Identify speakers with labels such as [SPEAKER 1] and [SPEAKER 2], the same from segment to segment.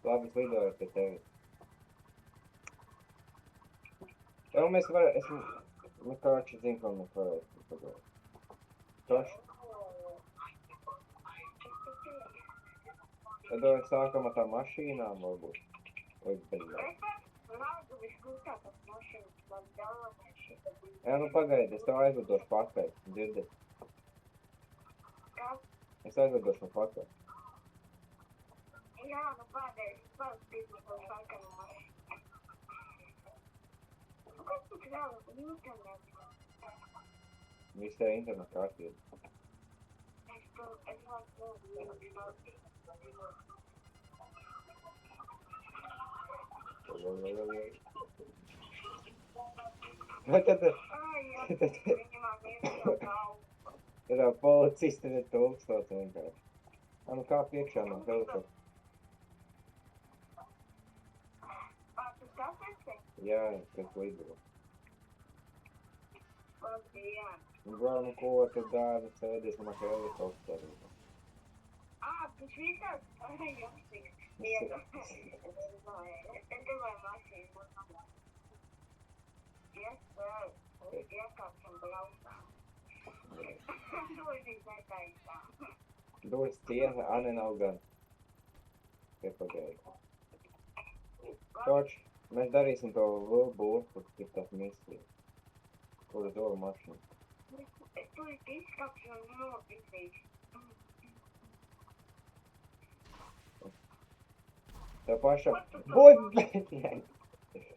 [SPEAKER 1] Labi, es lidoju pie tevis. Jau mēs varam, nu, kāds zina, ko mēs varētu padarīt. Toši? Tad jau sākam ar tām mašīnām, varbūt. Vai beļģāk. Jā, nu pagaidi, es tev aizvedošu pakaļ, dzirdi? Es aizvedošu no pakaļ.
[SPEAKER 2] Jā, nu pagaidi, es paskatīšu to sarkanu mašīnu. Nu, kas tik vēl internetu?
[SPEAKER 1] Viss tev internetu kārtība.
[SPEAKER 2] Es varu
[SPEAKER 1] Vai tad... Tad policisti ir tūkstoši vienkārši. Nu kā priekšā no telefona?
[SPEAKER 2] Tu tāpēc?
[SPEAKER 1] Jā, kas lido.
[SPEAKER 2] Labdien.
[SPEAKER 1] Nu ko tad dāvi sēdies no helikopteru?
[SPEAKER 2] Tas visās jumsīgs. Es gribēju mašīnu. Iekāpsim braukām. Dožīs netaisām.
[SPEAKER 1] Dožs ciena, Ane nav gan. Iepagaidi. Toč, mēs darīsim to lielu burtu, kas tās misijas. Kur ir doru mašīnu?
[SPEAKER 2] Es to izskapšu un nopisīšu.
[SPEAKER 1] Tev pašam... Bud!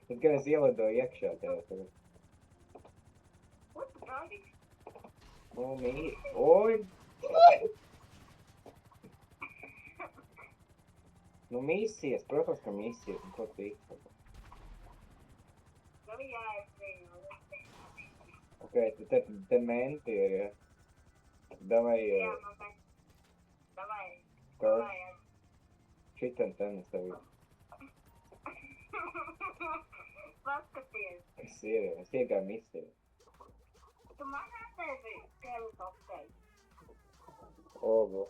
[SPEAKER 1] Tad, kad es ielidoju iekšā tev tagad.
[SPEAKER 2] Ko tu darīsi?
[SPEAKER 1] Nu, Oi! Nu, misijas, protams, ka misijas. Nu, ko tu izsaka?
[SPEAKER 2] Nu, jā, es zinu.
[SPEAKER 1] Ok, te menti ir, ja? Davai...
[SPEAKER 2] Jā, man bet. Davai.
[SPEAKER 1] Davai. Šitan tenis tev ir.
[SPEAKER 2] Paskaties.
[SPEAKER 1] Kas ir? Es iegāju misiju.
[SPEAKER 2] Tu man atdevi helikopteru.
[SPEAKER 1] Ogu.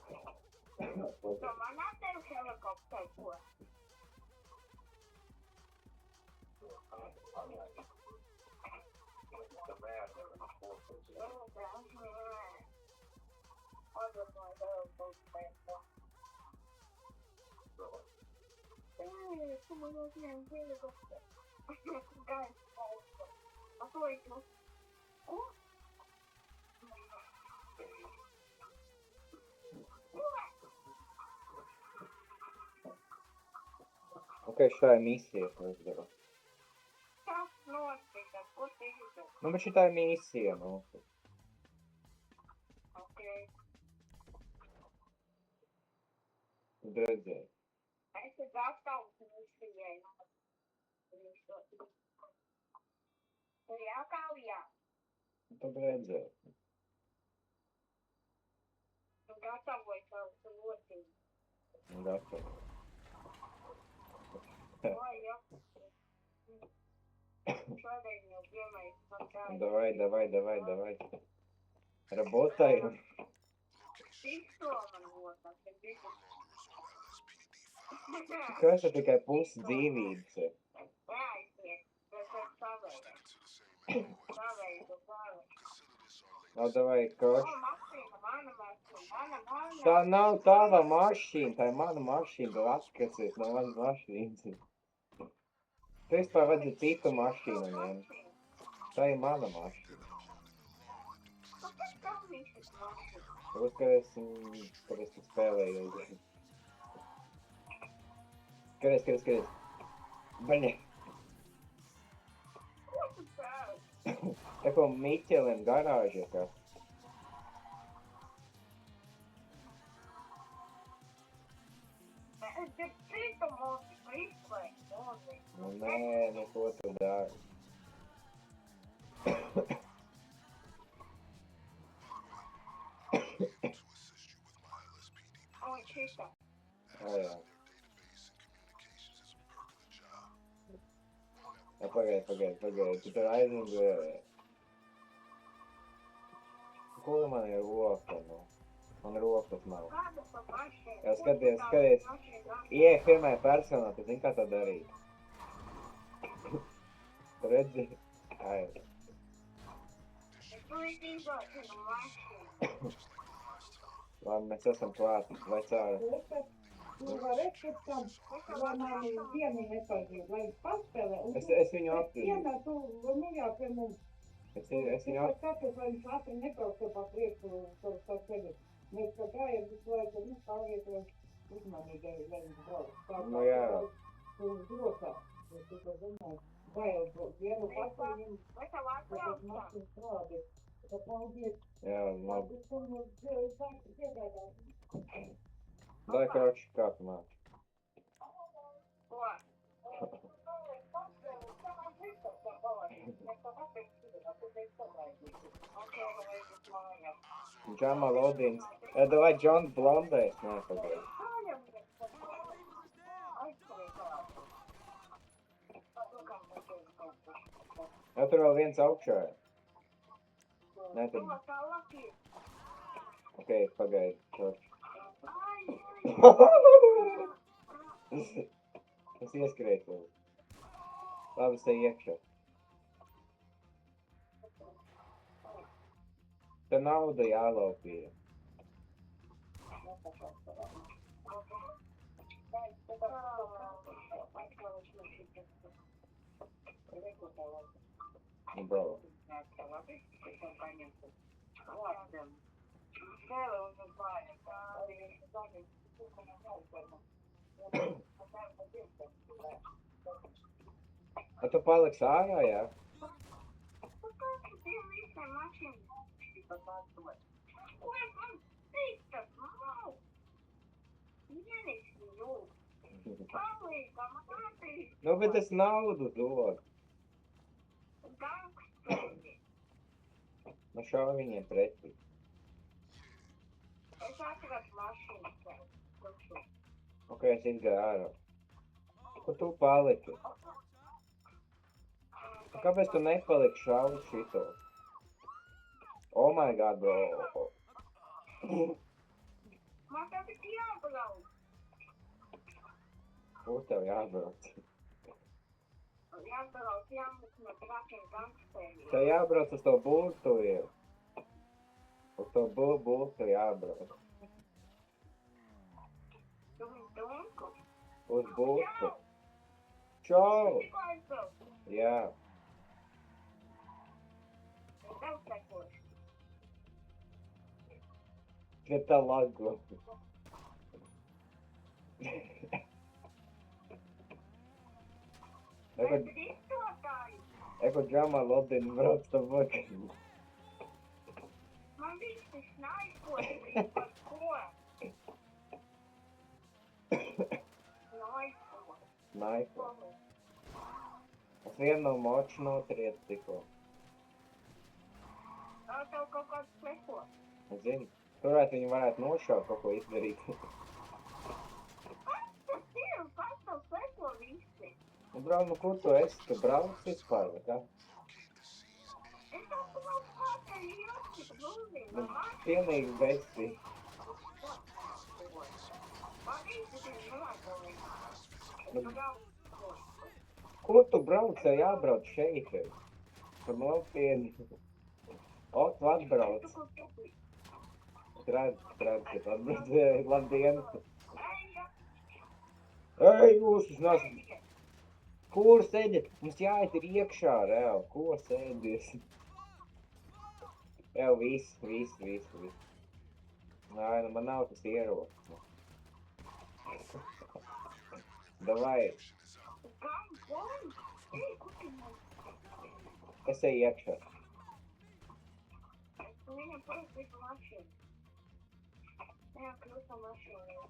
[SPEAKER 2] Tu man atdevi helikopteru, ko? Tu man atdevi helikopteru. Guys, a to ir tu. Ko?
[SPEAKER 1] Ok, šitā ir misija, ko es daru.
[SPEAKER 2] Tas notika, ko tu izdarīji?
[SPEAKER 1] Nu, bet šitā ir misija, nu.
[SPEAKER 2] Ok.
[SPEAKER 1] Tad redzēji.
[SPEAKER 2] Es esmu gatavs misijai. Tur jākaujā.
[SPEAKER 1] Tad redzēji.
[SPEAKER 2] Tu gatavoji savu lociņu.
[SPEAKER 1] Gatavi.
[SPEAKER 2] Oi, jā. Šodien jau piemērs pakārt.
[SPEAKER 1] Давай. Работаем.
[SPEAKER 2] Tikto man locās, es gribu.
[SPEAKER 1] Kas ir tikai pusi dzīvības?
[SPEAKER 2] Jāiziet, tas ir savēju. Savēju, tu pārēju.
[SPEAKER 1] Nu, davai, koš.
[SPEAKER 2] Mašīna, mana.
[SPEAKER 1] Tā nav tava mašīna, tā ir mana mašīna, tu atskacies no manas mašīnas. Tu vispār vajadzētu citu mašīnu ņemt. Tā ir mana mašīna.
[SPEAKER 2] Kāpēc tev viņš ir mašīna?
[SPEAKER 1] Tāpēc, kad es spēlēju. Skaties. Baļņa.
[SPEAKER 2] Ko tu sēdi?
[SPEAKER 1] Tā ko Miķeliem garāžie, kā.
[SPEAKER 2] Es gribu citu mūziku izslēgt, mūziku.
[SPEAKER 1] Nu, nē, nu ko tu dari?
[SPEAKER 2] Un šitā.
[SPEAKER 1] Jā. Jā, pagaidi. Tu tur aizmugurē. Ko man ir roka, nu? Man rokas nav.
[SPEAKER 2] Kāda pa mašīnu?
[SPEAKER 1] Jā, skaties. Ieej pirmajā personā, tu zini, kā to darīt. Tu redzi? Ai.
[SPEAKER 2] Tu esi izlaicis no mašīnas.
[SPEAKER 1] Labi, mēs esam klāt. Vai cauri?
[SPEAKER 3] Tu vari redzēt, ka lai mani vienu nepazīst, lai paspēlē.
[SPEAKER 1] Es viņu atpīju.
[SPEAKER 3] Vienmēr tu, nu jā, pie mums.
[SPEAKER 1] Es viņu
[SPEAKER 3] Es skatos, lai viņš ātri nebrauc te pa priekšu par sevi. Mēs kā gājam visu laiku, nu, stāviet uzmanīgi, lai viņš brauc.
[SPEAKER 1] Nu jā.
[SPEAKER 3] Tu drosā, es tu to zināju. Bail brauc, vienu pasaļu,
[SPEAKER 2] Vai tev
[SPEAKER 3] tas
[SPEAKER 2] atbrauc?
[SPEAKER 3] mašīnas strādi. Tā paldies.
[SPEAKER 1] Jā, labi.
[SPEAKER 3] Tu tur mums sāksi piegādāt.
[SPEAKER 1] Dai, kroči, kā tu māci?
[SPEAKER 2] Ko?
[SPEAKER 1] Džama Lodins. Davai, Džons Blondais. Nē, pagaid. Jā, tur vēl viens augšā. Nē, tur... Ok, pagaid, kroči. Es ieskrēju. Labi, es te iekšā. Te nauda jālaupīja. Nu, bravo. A tu paliksi ārā, jā? Nu, bet es naudu dod. Nu, šauj viņiem pretī.
[SPEAKER 2] Es atradu mašīnu.
[SPEAKER 1] Ok, es izgāju ārā. Kur tu paliki? Kāpēc tu nepaliki šauj šito? Oh my god, bro.
[SPEAKER 2] Man tev ir jābrauc.
[SPEAKER 1] Kur tev jābrauc?
[SPEAKER 2] Jābrauc, jāmūk no trakiem gangstēriem.
[SPEAKER 1] Tev jābrauc uz to burtu, jau. Uz to burtu jābrauc.
[SPEAKER 2] Tu viņu dunku?
[SPEAKER 1] Uz burtu. Čau!
[SPEAKER 2] Tikko aizbrauc.
[SPEAKER 1] Jā.
[SPEAKER 2] Es tev sekošu.
[SPEAKER 1] Ka tā lago.
[SPEAKER 2] Bet ristotāji,
[SPEAKER 1] Eko Džama Lodin brauc tā vakaļ.
[SPEAKER 2] man visi snaipoti, par ko? Snaipoti.
[SPEAKER 1] Naipa. Es vienu no moču notriec tikko.
[SPEAKER 2] Vēl tev kaut kāds seko.
[SPEAKER 1] Es zinu. Turēt viņi varētu nošaut, kaut ko izdarīt.
[SPEAKER 2] Kas tas ir? Kas tev seko visi?
[SPEAKER 1] Nu, brauc, nu kur tu esi? Tu brauc vispār, vai kā?
[SPEAKER 2] Es tev vēl pakaļ iešu, lūdzu,
[SPEAKER 1] Nu,
[SPEAKER 2] no mašīnas.
[SPEAKER 1] pilnīgi besti.
[SPEAKER 2] Man visi ir nogalīgi.
[SPEAKER 1] Nu,
[SPEAKER 2] Tu jau
[SPEAKER 1] kur tu brauc? Tev jābrauc šeit. Tur nopieni. O, tu atbrauc.
[SPEAKER 2] tu ko tu?
[SPEAKER 1] Redz, atbrauc. Labdien.
[SPEAKER 2] Eja,
[SPEAKER 1] Ej, jūs, es neesmu. Kur sēdiet? Mums jāiet ir iekšā, reāli. Ko sēdies? Jau viss. Nē, nu man nav tas ierocis. Davai,
[SPEAKER 2] gan, gan. Ej, kur tu man?
[SPEAKER 1] es eju iekšā.
[SPEAKER 2] Es viņam parasti mašīnu. Jā, kļūst mašīnu.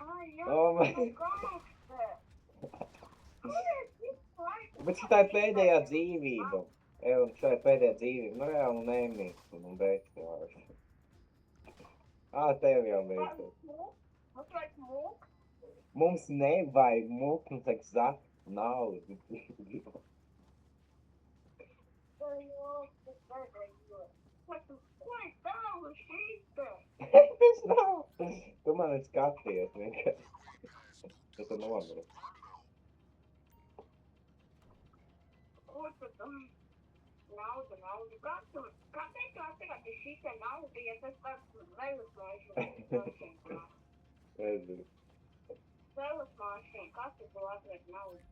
[SPEAKER 2] Ai, jā,
[SPEAKER 1] O, man-
[SPEAKER 2] tu gangster. Kur es visu laiku?
[SPEAKER 1] Bet šitā ir pēdējā dzīvība. Ej, un šitā ir pēdējā dzīvība. Nu, reāli nemīst. Un beigts jau. Tev jau beidzot.
[SPEAKER 2] Mums vajag mūk.
[SPEAKER 1] Mums nevajag mūk, mums vajag zakt naudu.
[SPEAKER 2] Ko es tev šeit.
[SPEAKER 1] Tas nav. Tu mani skaties vienkārši. Tu nomiri.
[SPEAKER 2] Ko tu tu? Nauda. Kāpēc tu atcerēti šita nauda, ja tas tāds velas mašīna?
[SPEAKER 1] Nezinu.
[SPEAKER 2] Velas mašīna, kas tu to atvērt naudu?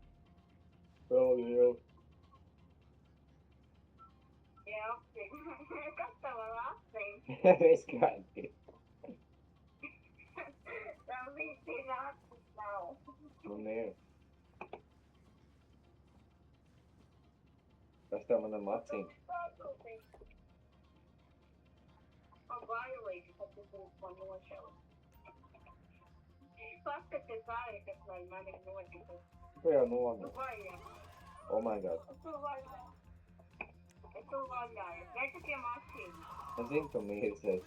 [SPEAKER 1] Vēl jau.
[SPEAKER 2] Jā, kas tev vēl atsīm?
[SPEAKER 1] Es kādi.
[SPEAKER 2] Tev viss ir acis nav.
[SPEAKER 1] Nu, nē. Kas tev manam acīm?
[SPEAKER 2] Man bailīgi, ka tu būtu man nošaut. Paskaties ārī, kas vai man ir noticis.
[SPEAKER 1] Tu jau nomiri.
[SPEAKER 2] Vajag.
[SPEAKER 1] Oh my god.
[SPEAKER 2] Es tu vaļāju. Redzi pie mašīnas.
[SPEAKER 1] Es zinu, tu mīlēsies.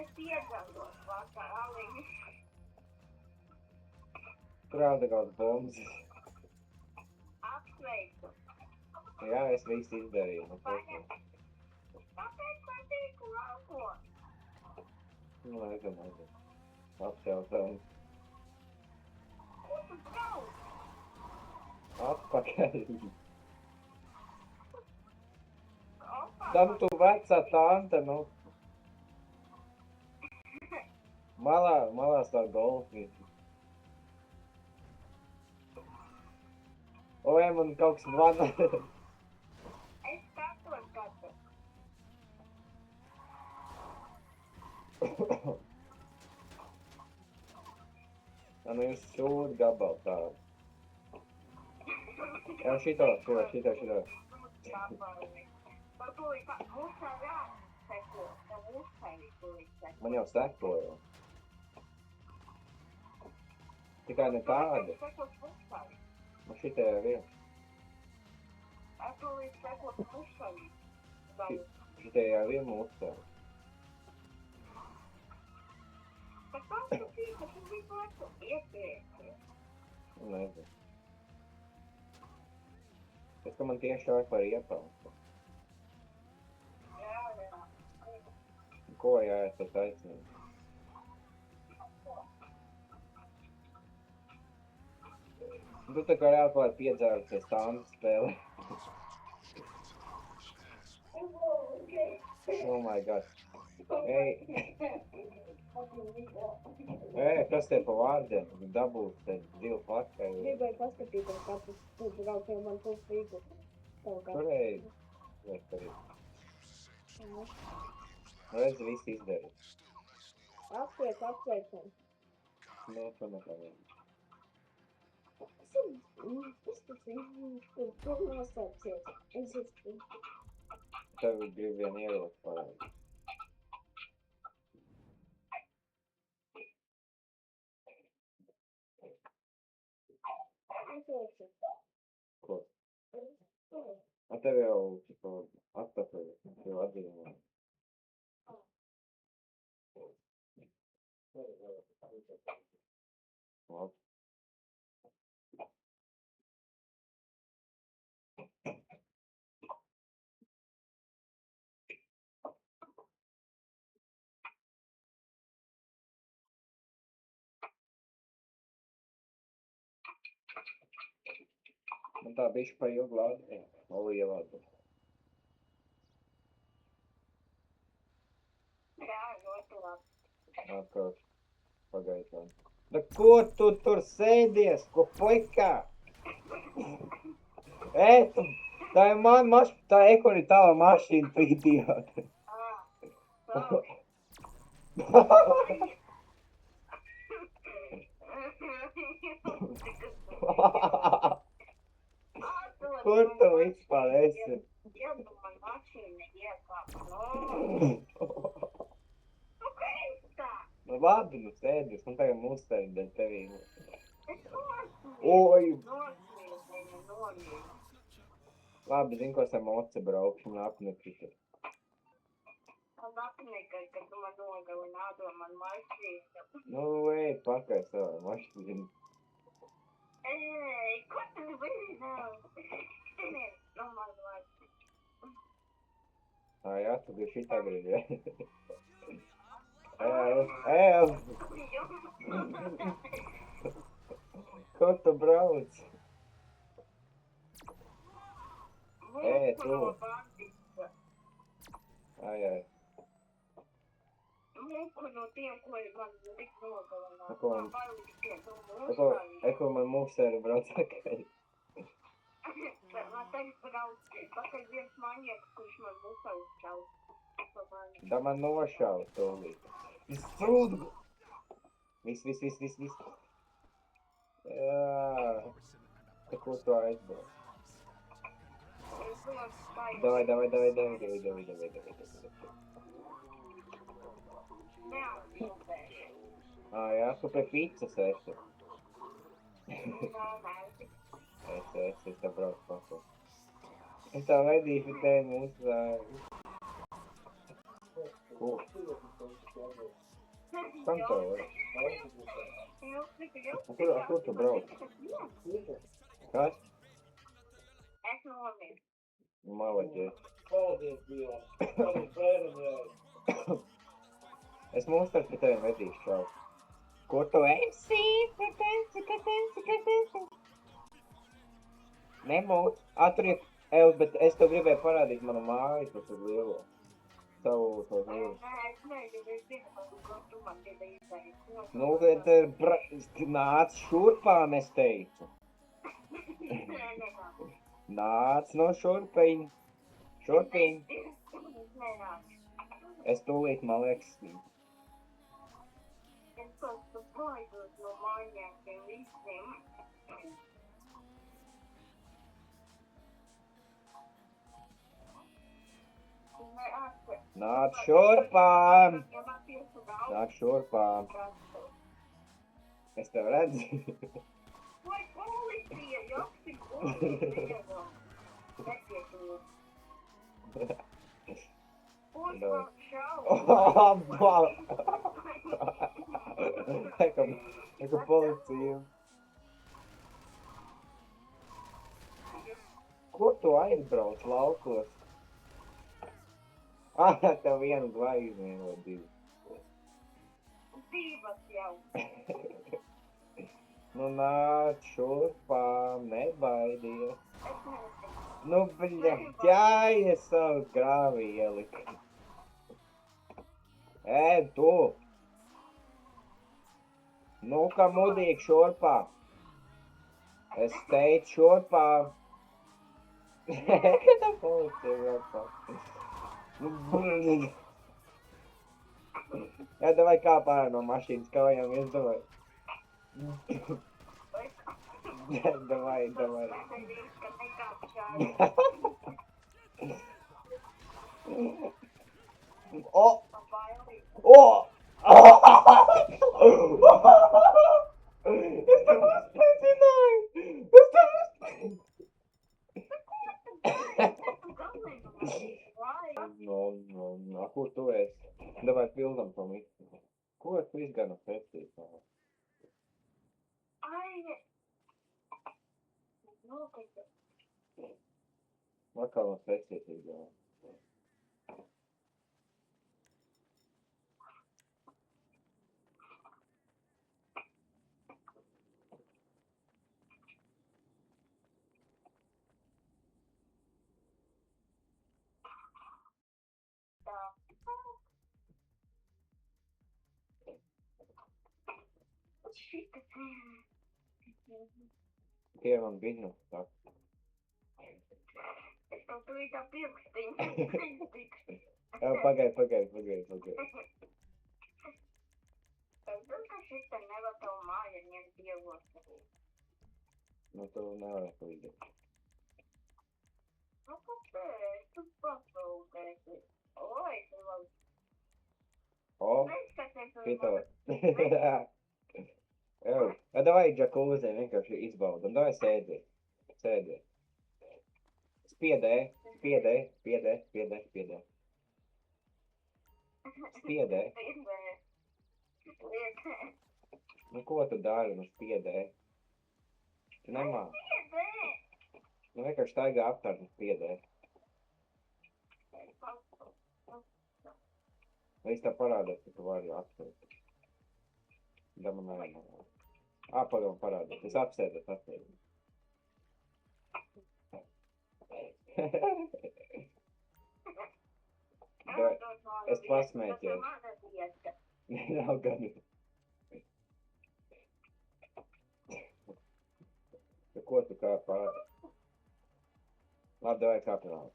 [SPEAKER 2] Es iedzēlos vakar, Alīgi.
[SPEAKER 1] Tur rāda kāds bombas.
[SPEAKER 2] Apsveicu.
[SPEAKER 1] Jā, es visu izdarīju. Nu,
[SPEAKER 2] Kāpēc man tīku lauko?
[SPEAKER 1] nezinu. Apšautām.
[SPEAKER 2] Ko tu brauc?
[SPEAKER 1] Atpakaļ.
[SPEAKER 2] Opa,
[SPEAKER 1] Tam tu vecā tante, nu. Malā stāv golfīti. Oi, man kaut kas zvana.
[SPEAKER 2] es skatos, kā tu.
[SPEAKER 1] Nu, jūs šūd gabalu tādu. Jā, šito.
[SPEAKER 2] Par to ir tā, mūsā jāseko, ka mūsai to ir seko.
[SPEAKER 1] Man jau sekoja. Tikai ne tādi.
[SPEAKER 2] Sekot mūsai.
[SPEAKER 1] Man šitie jau ir.
[SPEAKER 2] Ar to ir sekot mūsai.
[SPEAKER 1] Šitie jau ir mūsu.
[SPEAKER 2] Bet kā tu tīk, ka tu visu laiku iepriekšies?
[SPEAKER 1] Nezinu. Tas, ka man tieši vajag par iepaustu.
[SPEAKER 2] Jā.
[SPEAKER 1] Ko jā, es tas aicinu? Tu tā kā reāli kaut piedzērusies tāmas spēlē. Oh my god. Ei, kas te pa vārdiem? Dabūt te divu pakai.
[SPEAKER 4] Gribēju paskatīties, kā tu brauc jau man pus līgu.
[SPEAKER 1] Turēji. Vai tur ir? Redz, viss izdarīt.
[SPEAKER 4] Apsveicam.
[SPEAKER 1] Nu, tu nekā vien.
[SPEAKER 4] Tur nosaucies. Es esmu.
[SPEAKER 1] Tev grib vien ierokt parādi. Ko? A tev jau, tipo, atpakaļ, jau atzīmē. Labi. Man tā bišķi pa ilgu lādi, Oli ielādu.
[SPEAKER 2] Jā, ļoti labi.
[SPEAKER 1] Atkārt, pagaidām. Da kur tu tur sēdies, ko puikā? Tā ir man mašīna, tā ekon ir tava mašīna, tu idioti. Kur tu vispār esi?
[SPEAKER 2] Iedu man mašīna iekāp. Nu, kā ir tā?
[SPEAKER 1] Nu labi, nu sēdies, man tagad mūstēļ dēļ tevī.
[SPEAKER 2] Es nosmīju.
[SPEAKER 1] Oi!
[SPEAKER 2] Nosmīju.
[SPEAKER 1] Labi, zin, ko es ar moci braukšu, man apnekrita.
[SPEAKER 2] Man apnika, ka tu man nogalinādo man mašīnu.
[SPEAKER 1] Nu, ej, pakaļ savā mašīnu.
[SPEAKER 2] Ej, ko tu vīnā? No man mašīnu.
[SPEAKER 1] Jā, tu biji šitā gribi. Ev! Ko tu brauc? Tu! Ai.
[SPEAKER 2] Mūku no tiem, ko man tik nogalināt.
[SPEAKER 1] Ko man mūsēri brauc akaļ?
[SPEAKER 2] Man tagad brauc pakaļ viens manieks, kurš man mūsā uzšaus.
[SPEAKER 1] Da man nošauj tūlīt. Izsūd! Viss. Jā. Te ko tu aizbrauc? Davai. Jā, tu pie pizzas esi. Es te braucu pašu. Es tā vedīšu tevi mūsu zāvi. Ko? Kam tev ir? Kur tu brauc? Kas?
[SPEAKER 2] Es nomiru.
[SPEAKER 1] Malaģies.
[SPEAKER 3] Paldies Dievam. Paldies bērnam jau.
[SPEAKER 1] Es mūstars pie tevi vedīšu čau. Kur tu esi? Nemūt. Aturiet, Ev, bet es tev gribēju parādīt manu māju, kas ir lielo. Savu to dzīvi. Nu, nāc šurpām, es teicu. Nāc no šurpiņ. Šurpiņ. Es tūlīt, man liekas,
[SPEAKER 2] Es kaut kā baidos no mājām visiem.
[SPEAKER 1] nāc šurpām. Nāc šurpām. Es tev redzu.
[SPEAKER 2] Vai policija, joks ir policija. Netiekot. Kurš man šauj?
[SPEAKER 1] Eka policija. Ko tu aizbrauc laukos? Tev vienu zvaigzni vai divu.
[SPEAKER 2] Divas jau.
[SPEAKER 1] Nu nāc šurpām, nebaidies. Nu, ķājies savu grāvi ieliku. Tu! Nu, kā mudīgi šurpā. Es teicu šurpā. Kad tā policija vēl Jā, davai kāp ārā no mašīnas, kaujamies, davai. Davai. Es tev nezināju! No, kur tu esi? Davai pildam to visu. Ko tu izgana pēcīt? Vakar no pēcīt izgana. Tie man biņu saka.
[SPEAKER 2] Es tev tūlīt tā pirkstiņu.
[SPEAKER 1] Pagai.
[SPEAKER 2] Es zinu, ka šitā nevar tavu māju ņemt dievos.
[SPEAKER 1] Nu, tu nevari palīdēt.
[SPEAKER 2] Nu, kāpēc? Tu pasaudēsi. Oi, tu labi.
[SPEAKER 1] Šitā. Davai džakūzē vienkārši izbaudam. Davai sēdiet. Spiedē. Nu, ko tu dari? Nu, spiedē. Tu nemāc. Nu, vienkārši staigā apkārt un spiedē. Es tev parādīšu, ka tu vari apsēst. Da man nevajag. Pagaidām parādīt. Es apsēdos. Es pasmēķos. Nav gadu. Ko tu kā pāri? Labi, davai kāpināt.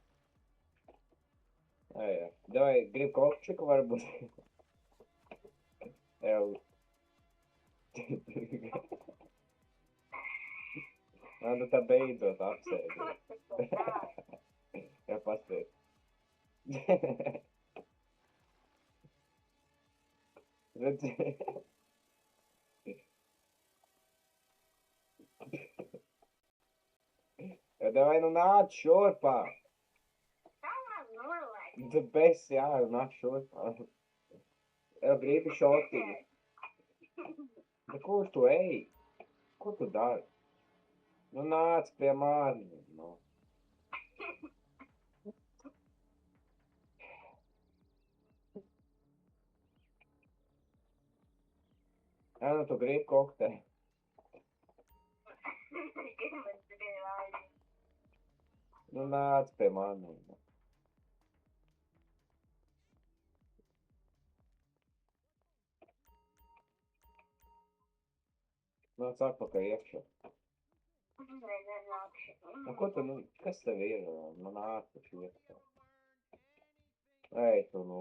[SPEAKER 1] Jā. Davai, grib kopčiku varbūt? Jā. Nu tā beidzot apsēdi. Jā, pasēdi. Redzi? Jā, davai nu nāc šurpā. Tu besi, jā, nāc šurpā. Jā, gribi šotiņu. Kur tu ej? Ko tu dari? Nu nāc pie manis. Nu. Jā, nu tu gribi kokteļu. Nu nāc pie manis. Nāc atpakaļ iekšā. Nu, ko tu, nu, kas tev ir? Nu, nāc taču iekšā. Ej, tu, nu.